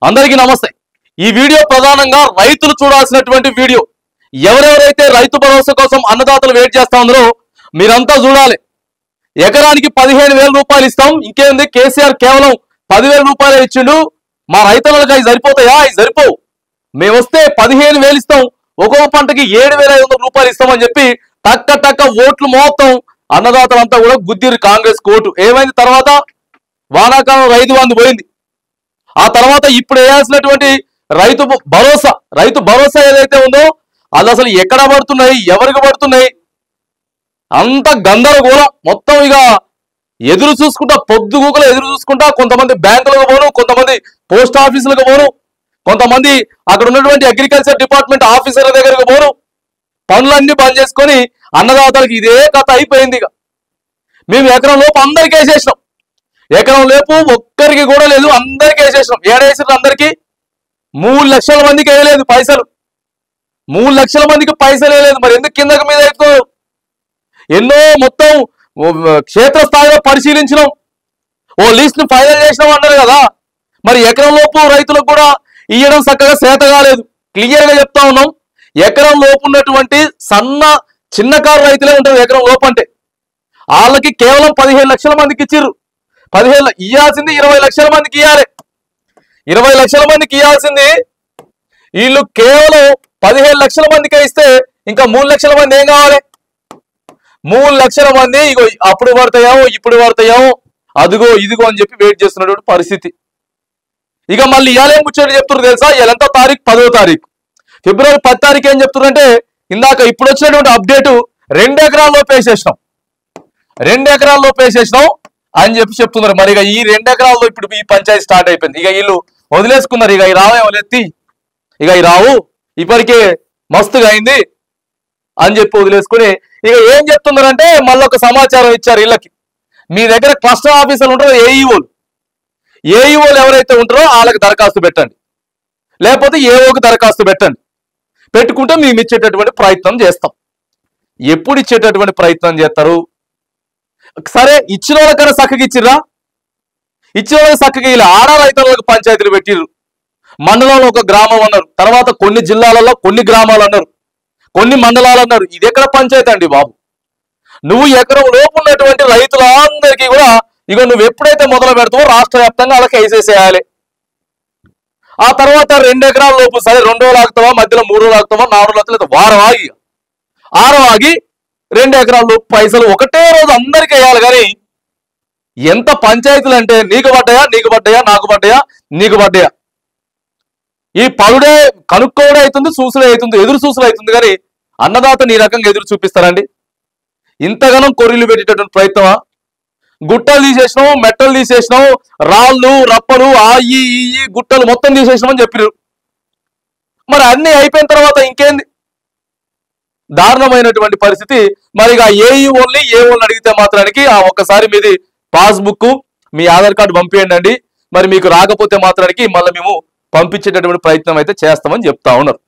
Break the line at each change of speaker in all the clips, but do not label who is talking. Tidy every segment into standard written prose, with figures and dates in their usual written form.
అందరికీ నమస్తే। ఈ వీడియో ప్రధానంగా రైతులు చూడాల్సినటువంటి వీడియో। ఎవరెవరైతే రైతు భరోసా కోసం అన్నదాతలు వెయిట్ చేస్తా ఉన్నారో మీరంతా చూడాలి। ఎకరానికి 15,000 రూపాయలు ఇస్తాం, ఇంకేంది కేసీఆర్ కేవలం 10,000 రూపాయలే ఇచ్చిండు। మా రైతులకు అవి సరిపోతాయా? అవి సరిపోవు। మేము వస్తే 15,000 ఇస్తాం, ఒక్కొక్క పంటకి 7,500 రూపాయలు ఇస్తామని చెప్పి టక్క ఓట్లు మొత్తం అన్నదాతలంతా కూడా గుద్దిరు కాంగ్రెస్ కోటు। ఏమైంది తర్వాత? వానాకాలం రైతు బంధు పోయింది। ఆ తర్వాత ఇప్పుడు వేయాల్సినటువంటి రైతు భరోసా ఏదైతే ఉందో అది అసలు ఎక్కడ పడుతున్నాయి, ఎవరికి పడుతున్నాయి, అంత గందరగోళం మొత్తం। ఇక ఎదురు చూసుకుంటా, పొద్దుగూకలు ఎదురు చూసుకుంటా, కొంతమంది బ్యాంకులకు పోను, కొంతమంది పోస్ట్ ఆఫీసులకు పోను, కొంతమంది అక్కడ ఉన్నటువంటి అగ్రికల్చర్ డిపార్ట్మెంట్ ఆఫీసర్ల దగ్గరకు పోను, పనులన్నీ బంద్ చేసుకొని అన్నదాతలకు ఇదే కథ అయిపోయింది। ఇక మేము ఎకరం లోపు అందరికీ వేసేసినాం, ఎకరం లేపు ఒక్కరికి కూడా లేదు, అందరికీ వేసేసినాం। ఏడేసారు అందరికీ? 3 లక్షల మందికి వేయలేదు పైసలు, 3 లక్షల మందికి పైసలు వేయలేదు। మరి ఎందుకు కిందకి మీద ఎక్కువ? ఎన్నో మొత్తం క్షేత్రస్థాయిలో పరిశీలించినాం, ఓ లిస్ట్ ను ఫైనల్ చేసినాం అన్నారు కదా। మరి ఎకరం లోపు రైతులకు కూడా ఇయ్యడం చక్కగా చేత కాలేదు। క్లియర్ గా చెప్తా ఉన్నాం, ఎకరం లోపు ఉన్నటువంటి చిన్నకారు రైతులే ఉంటారు ఎకరం లోపు అంటే, వాళ్ళకి కేవలం 15 లక్షల మందికి ఇచ్చిర్రు। 15 ఇయ్యాల్సింది 20 లక్షల మందికి ఇవ్వాలి। 20 లక్షల మందికి ఇవ్వాల్సింది వీళ్ళు కేవలం 15 లక్షల మందికే ఇస్తే ఇంకా 3 లక్షల మంది ఏం కావాలి? 3 లక్షల మంది ఇగో అప్పుడు పడతాయేమో, ఇప్పుడు పడతాయేమో, అదిగో ఇదిగో అని చెప్పి వెయిట్ చేస్తున్నటువంటి పరిస్థితి। ఇక మళ్ళీ ఇవాళ ఏం ముచ్చట్లు చెప్తున్నారు తెలుసా? ఎంత తారీఖు? 10వ తారీఖు ఫిబ్రవరి 10 తారీఖు ఏం చెప్తున్నారంటే, ఇందాక ఇప్పుడు వచ్చినటువంటి అప్డేటు 2 ఎకరాల్లో వేసేసినాం, 2 ఎకరాల్లో వేసేసినాం అని చెప్పి చెప్తున్నారు। మరి ఇక ఈ 2 ఎకరాల్లో ఇప్పుడు ఈ పంచాయతీ స్టార్ట్ అయిపోయింది। ఇక వీళ్ళు వదిలేసుకున్నారు, ఇక ఈ రావేమో ఎత్తి, ఇక ఈ రావు ఇప్పటికే మస్తుగా అయింది అని చెప్పి వదిలేసుకుని ఇక ఏం చెప్తున్నారంటే, మళ్ళీ ఒక సమాచారం ఇచ్చారు వీళ్ళకి, మీ దగ్గర క్లస్టర్ ఆఫీసర్లు ఉంటారో ఏఈఓలు ఎవరైతే ఉంటారో వాళ్ళకి దరఖాస్తు పెట్టండి, లేకపోతే ఏఓకి దరఖాస్తు పెట్టండి, పెట్టుకుంటే మేము ఇచ్చేటటువంటి ప్రయత్నం చేస్తాం। ఎప్పుడు ఇచ్చేటటువంటి ప్రయత్నం చేస్తారు? సరే ఇచ్చిన వాళ్ళకన్నా చక్కగా ఇచ్చిర్రా? ఇచ్చిన వాళ్ళకి చక్కగా ఇలా రైతులకు పంచాయతీలు పెట్టిర్రు, మండలంలో ఒక గ్రామం అన్నారు, తర్వాత కొన్ని జిల్లాలలో కొన్ని గ్రామాలు అన్నారు, కొన్ని మండలాలు అన్నారు। ఇది ఎక్కడ పంచాయతీ అండి బాబు? నువ్వు ఎకరం లోపు ఉన్నటువంటి రైతులందరికీ కూడా ఇక నువ్వు ఎప్పుడైతే మొదలు పెడతావో రాష్ట్ర వ్యాప్తంగా వాళ్ళకి వేసేసేయాలి। ఆ తర్వాత 2 ఎకరాల లోపు సరే 2 రోజులు ఆగుతావా, మధ్యలో 3 రోజులు ఆగుతావా, 4 రోజులు ఆగుతావా, వారం ఆగి 6 ఆగి 2 ఎకరాల లోపు పైసలు ఒకటే రోజు అందరికీ వేయాలి। కానీ ఎంత పంచాయతీలు అంటే నీకు పడ్డాయా, నీకు పడ్డాయా, నాకు పడ్డాయా, నీకు పడ్డాయా, ఈ పరుడే కనుక్కోవడం అవుతుంది, చూసుడే అవుతుంది, ఎదురు చూసులు అవుతుంది। కానీ అన్నదాతని ఈ రకంగా ఎదురు చూపిస్తారండి? ఇంతగానం కొర్రీలు పెట్టేటటువంటి ప్రయత్నమా? గుట్టలు తీసేసినాం, మెట్టలు తీసేసినాం, రాళ్ళు రప్పలు ఈ గుట్టలు మొత్తం తీసేసినామని చెప్పారు। మరి అన్ని అయిపోయిన తర్వాత ఇంకేంది? దారుణమైనటువంటి పరిస్థితి। మరి ఇక ఏఓల్ని అడిగితే మాత్రానికి ఒక్కసారి మీది పాస్బుక్, మీ ఆధార్ కార్డు పంపించండి, మరి మీకు రాకపోతే మాత్రానికి మళ్ళీ మేము పంపించేటటువంటి ప్రయత్నం అయితే చేస్తామని చెప్తా ఉన్నారు।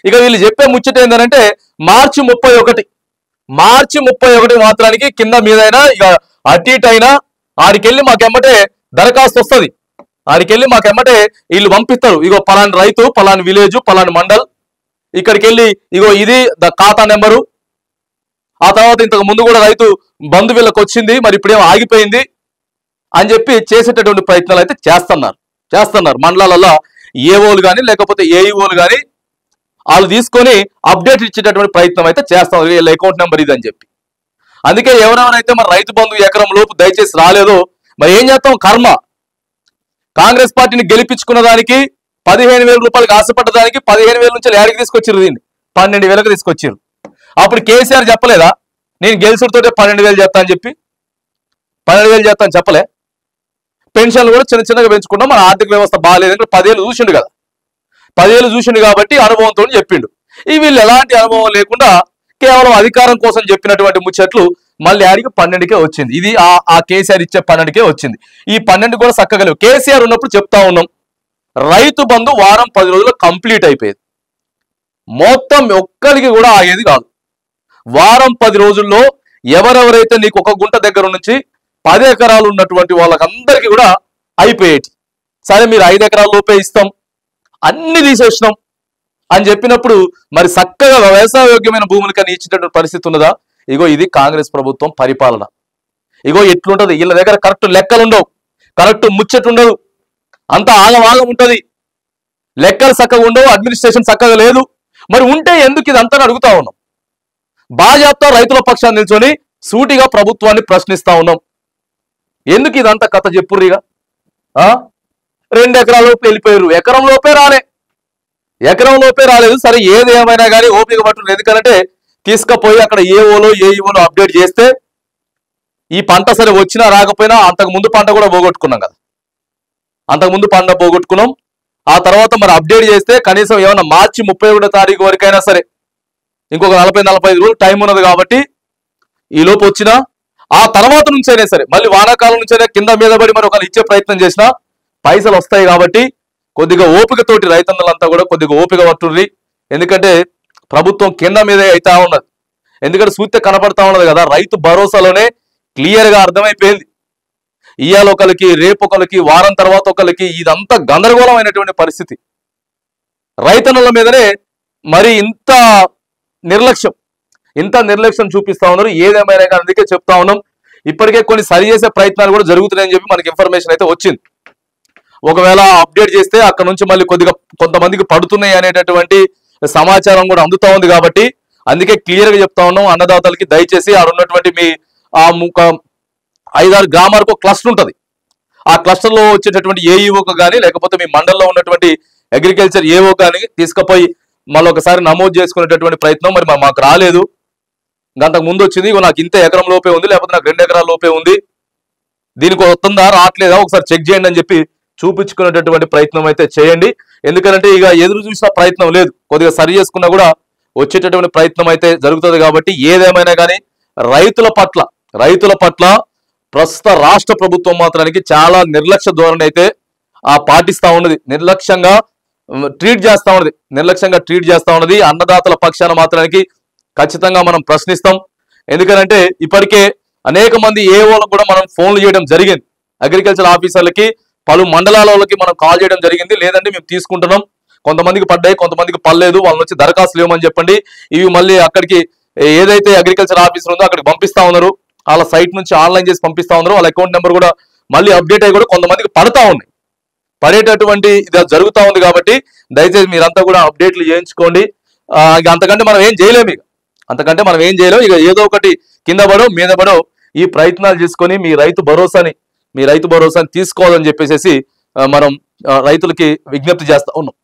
ఇక వీళ్ళు చెప్పే ముచ్చట ఏంటంటే, మార్చి 31 మాత్రానికి కింద మీదైనా ఇక అటు ఇటు అయినా ఆడికెళ్ళి మాకెమ్మటే దరఖాస్తు వస్తుంది, ఆడికెళ్ళి మాకెమ్మటే వీళ్ళు పంపిస్తారు, ఇగో పలాని రైతు, పలాని విలేజ్, పలాని మండల్, ఇక్కడికి వెళ్ళి ఇగో ఇది ఖాతా నెంబరు, ఆ తర్వాత ఇంతకు ముందు కూడా రైతు బంధు వీళ్ళకి వచ్చింది, మరి ఇప్పుడేమో ఆగిపోయింది అని చెప్పి చేసేటటువంటి ప్రయత్నాలు అయితే చేస్తున్నారు మండలాలలో ఏఓలు కానీ లేకపోతే ఏఈఓలు కానీ వాళ్ళు తీసుకొని అప్డేట్ ఇచ్చేటటువంటి ప్రయత్నం అయితే చేస్తున్నారు, వీళ్ళ అకౌంట్ నెంబర్ ఇది అని చెప్పి। అందుకే ఎవరెవరైతే మరి రైతు బంధు ఎకరం లోపు దయచేసి రాలేదో మరి ఏం చేస్తాం? కర్మ కాంగ్రెస్ పార్టీని గెలిపించుకున్న దానికి 15,000 రూపాయలకు ఆశపడ్డదానికి 15,000 నుంచి ఏడికి తీసుకొచ్చిర్రు, దీన్ని 12,000కి తీసుకొచ్చిర్రు। అప్పుడు కేసీఆర్ చెప్పలేదా నేను గెలిచుడితోటే 12,000 చేస్తా అని చెప్పి? 12,000 చేస్తా అని చెప్పలే? పెన్షన్లు కూడా చిన్నగా పెంచుకుంటాం, మన ఆర్థిక వ్యవస్థ బాగాలేదంటే 10 ఏళ్ళు చూసిండు కదా, 10 ఏళ్ళు చూసిండు కాబట్టి అనుభవంతో చెప్పిండు। ఈ వీళ్ళు ఎలాంటి అనుభవం లేకుండా కేవలం అధికారం కోసం చెప్పినటువంటి ముచ్చట్లు మళ్ళీ ఆడికి 12కే వచ్చింది। ఇది ఆ కేసీఆర్ ఇచ్చే 12కే వచ్చింది, ఈ 12 కూడా చక్కగా లేవు। కేసీఆర్ ఉన్నప్పుడు చెప్తా ఉన్నాం, రైతు బంధు వారం 10 రోజుల్లో కంప్లీట్ అయిపోయేది, మొత్తం ఒక్కరికి కూడా ఆగేది కాదు। వారం 10 రోజుల్లో ఎవరెవరైతే నీకు ఒక గుంట దగ్గర నుంచి 10 ఎకరాలు ఉన్నటువంటి వాళ్ళకందరికీ కూడా అయిపోయేటి। సరే మీరు 5 ఎకరాల లోపే ఇస్తాం, అన్ని తీసేసినాం అని చెప్పినప్పుడు మరి చక్కగా వ్యవసాయ యోగ్యమైన భూములు కానీ ఇచ్చేటటువంటి పరిస్థితి ఉన్నదా? ఇగో ఇది కాంగ్రెస్ ప్రభుత్వం పరిపాలన. ఇగో ఎట్లుంటది, వీళ్ళ దగ్గర కరెక్ట్ లెక్కలు ఉండవు, కరెక్ట్ ముచ్చట ఉండదు, అంతా ఆగం ఉంటది, లెక్కలు చక్కగా ఉండవు, అడ్మినిస్ట్రేషన్ చక్కగా లేదు. మరి ఉంటే ఎందుకు ఇదంతా అడుగుతా ఉన్నాం. బాజాప్తా రైతుల పక్షాన్ని నిల్చొని సూటిగా ప్రభుత్వాన్ని ప్రశ్నిస్తా ఉన్నాం. ఎందుకు ఇదంతా కథ చెప్పుర్రిగా? 2 ఎకరాల లోపు వెళ్ళిపోయారు, ఎకరం లోపే రాలేదు. సరే ఏది ఏమైనా కానీ ఓపిక పట్టు. ఎందుకంటే తీసుకుపోయి అక్కడ ఏఓలో ఏఈఓలో అప్డేట్ చేస్తే ఈ పంట సరే వచ్చినా రాకపోయినా అంతకు ముందు పంట కూడా పోగొట్టుకున్నాం కదా, అంతకుముందు పంట పోగొట్టుకున్నాం. ఆ తర్వాత మరి అప్డేట్ చేస్తే కనీసం ఏమైనా మార్చి 31వ తారీఖు వరకైనా సరే ఇంకొక 40-45 రోజులు టైం ఉన్నది కాబట్టి ఈ లోపు వచ్చినా ఆ తర్వాత నుంచైనా సరే మళ్ళీ వానాకాలం నుంచైనా కింద మీద పడి మరి ఒకళ్ళు ఇచ్చే ప్రయత్నం చేసినా పైసలు వస్తాయి. కాబట్టి కొద్దిగా ఓపికతోటి రైతన్నలంతా కూడా కొద్దిగా ఓపిక పట్టుర్రి. ఎందుకంటే ప్రభుత్వం కింద మీదే అవుతా ఉన్నది. ఎందుకంటే సూత్య కనపడతా ఉన్నది కదా, రైతు భరోసాలోనే క్లియర్ గా అర్థమైపోయింది. ఇవాళ ఒకరికి, రేపు ఒకరికి, వారం తర్వాత ఒకరికి, ఇదంతా గందరగోళమైనటువంటి పరిస్థితి. రైతన్నుల మీదనే మరి ఇంత నిర్లక్ష్యం చూపిస్తా ఉన్నారు. ఏదేమైనా కానీ అందుకే చెప్తా ఉన్నాం, ఇప్పటికే కొన్ని సరి చేసే ప్రయత్నాలు కూడా జరుగుతున్నాయని చెప్పి మనకి ఇన్ఫర్మేషన్ అయితే వచ్చింది. ఒకవేళ అప్డేట్ చేస్తే అక్కడ నుంచి మళ్ళీ కొంతమందికి పడుతున్నాయి అనేటటువంటి సమాచారం కూడా అందుతా ఉంది. కాబట్టి అందుకే క్లియర్ గా చెప్తా ఉన్నాం, అన్నదాతలకి దయచేసి ఆడ ఉన్నటువంటి మీ 5-6 గ్రామాలకు ఒక క్లస్టర్ ఉంటుంది. ఆ క్లస్టర్ లో వచ్చేటటువంటి ఏఈఓకు కానీ లేకపోతే మీ మండలంలో ఉన్నటువంటి అగ్రికల్చర్ ఏఓ కానీ తీసుకుపోయి మళ్ళీ ఒకసారి నమోదు చేసుకునేటటువంటి ప్రయత్నం మరి మాకు రాలేదు. గంటకు ముందు వచ్చింది, నాకు ఇంత ఎకరం లోపే ఉంది, లేకపోతే నాకు 2 ఎకరాల లోపే ఉంది, దీనికి వస్తుందా రావట్లేదా ఒకసారి చెక్ చేయండి అని చెప్పి చూపించుకునేటటువంటి ప్రయత్నం అయితే చేయండి. ఎందుకంటే ఇక ఎదురు చూసిన ప్రయత్నం లేదు, కొద్దిగా సరి చేసుకున్నా కూడా వచ్చేటటువంటి ప్రయత్నం అయితే జరుగుతుంది. కాబట్టి ఏదేమైనా కానీ రైతుల పట్ల ప్రస్తుత రాష్ట్ర ప్రభుత్వం మాత్రానికి చాలా నిర్లక్ష్య ధోరణి అయితే పాటిస్తా ఉన్నది. నిర్లక్ష్యంగా ట్రీట్ చేస్తా ఉన్నది. అన్నదాతల పక్షాన మాత్రానికి ఖచ్చితంగా మనం ప్రశ్నిస్తాం. ఎందుకంటే ఇప్పటికే అనేక మంది ఏఓలకు కూడా మనం ఫోన్లు చేయడం జరిగింది, అగ్రికల్చర్ ఆఫీసర్లకి, పలు మండలాలకి మనం కాల్ చేయడం జరిగింది. లేదంటే మేము తీసుకుంటున్నాం, కొంతమందికి పడ్డాయి, కొంతమందికి పడలేదు, వాళ్ళ నుంచి దరఖాస్తులు ఇవ్వమని చెప్పండి. ఇవి మళ్ళీ అక్కడికి ఏదైతే అగ్రికల్చర్ ఆఫీసర్ ఉందో అక్కడికి పంపిస్తా ఉన్నారు, వాళ్ళ సైట్ నుంచి ఆన్లైన్ చేసి పంపిస్తా ఉన్నారు. వాళ్ళ అకౌంట్ నెంబర్ కూడా మళ్ళీ అప్డేట్ అయ్యి కూడా కొంతమందికి పడేటటువంటి ఇది జరుగుతూ ఉంది. కాబట్టి దయచేసి మీరంతా కూడా అప్డేట్లు చేయించుకోండి. అంతకంటే మనం ఏం చేయలేము, ఇక ఏదో ఒకటి కింద పడో మీద పడో ఈ ప్రయత్నాలు చేసుకొని మీ రైతు భరోసాని తీసుకోవాలని చెప్పేసి మనం రైతులకి విజ్ఞప్తి చేస్తా ఉన్నాం.